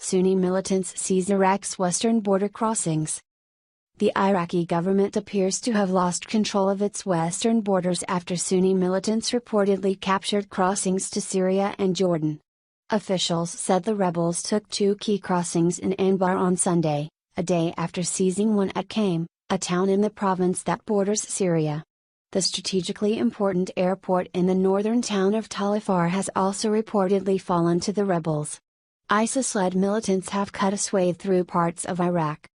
Sunni militants seize Iraq's western border crossings. The Iraqi government appears to have lost control of its western borders after Sunni militants reportedly captured crossings to Syria and Jordan. Officials said the rebels took two key crossings in Anbar on Sunday, a day after seizing one at Qam, a town in the province that borders Syria. The strategically important airport in the northern town of Tal Afar has also reportedly fallen to the rebels. ISIS-led militants have cut a swathe through parts of Iraq.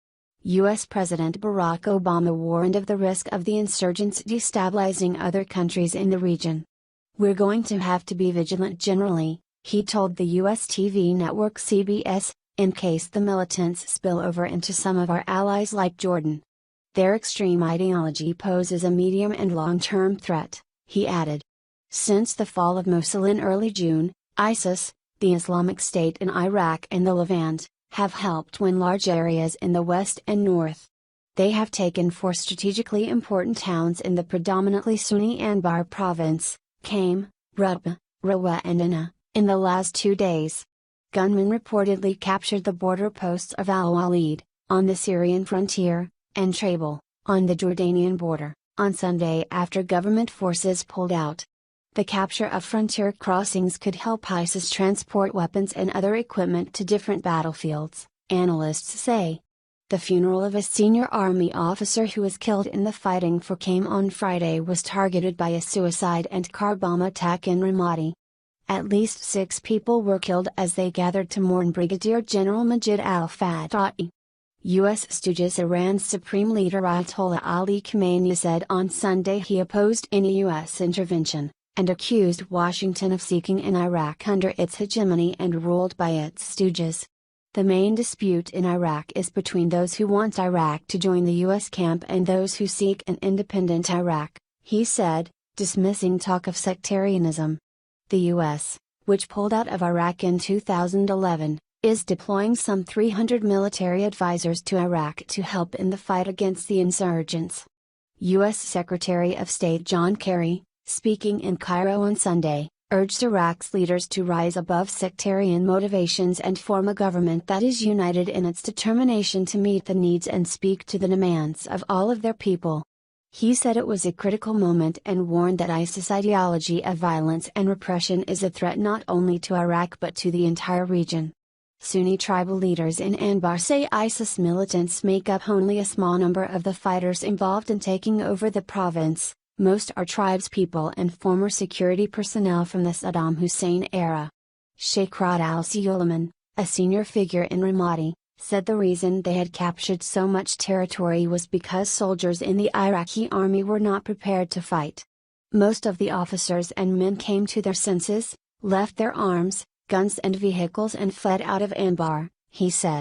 U.S. President Barack Obama warned of the risk of the insurgents destabilizing other countries in the region. "We're going to have to be vigilant generally," he told the U.S. TV network CBS, "in case the militants spill over into some of our allies like Jordan. Their extreme ideology poses a medium and long-term threat," he added. Since the fall of Mosul in early June, ISIS, the Islamic State in Iraq and the Levant, have helped win large areas in the west and north. They have taken four strategically important towns in the predominantly Sunni Anbar province, Qam, Raqqa, Rawa and Anna, in the last 2 days. Gunmen reportedly captured the border posts of Al-Walid, on the Syrian frontier, and Trabal, on the Jordanian border, on Sunday after government forces pulled out. The capture of frontier crossings could help ISIS transport weapons and other equipment to different battlefields, analysts say. The funeral of a senior army officer who was killed in the fighting for Qam on Friday was targeted by a suicide and car bomb attack in Ramadi. At least 6 people were killed as they gathered to mourn Brigadier General Majid al-Fatahi. U.S. stooges Iran's Supreme Leader Ayatollah Ali Khamenei said on Sunday he opposed any U.S. intervention, and accused Washington of seeking an Iraq under its hegemony and ruled by its stooges. "The main dispute in Iraq is between those who want Iraq to join the U.S. camp and those who seek an independent Iraq," he said, dismissing talk of sectarianism. The U.S., which pulled out of Iraq in 2011, is deploying some 300 military advisors to Iraq to help in the fight against the insurgents. U.S. Secretary of State John Kerry, speaking in Cairo on Sunday, urged Iraq's leaders to rise above sectarian motivations and form a government that is united in its determination to meet the needs and speak to the demands of all of their people. He said it was a critical moment and warned that ISIS ideology of violence and repression is a threat not only to Iraq but to the entire region. Sunni tribal leaders in Anbar say ISIS militants make up only a small number of the fighters involved in taking over the province. Most are tribespeople and former security personnel from the Saddam Hussein era. Sheikh Rad al-Suleiman, a senior figure in Ramadi, said the reason they had captured so much territory was because soldiers in the Iraqi army were not prepared to fight. Most of the officers and men came to their senses, left their arms, guns and vehicles and fled out of Anbar, he said.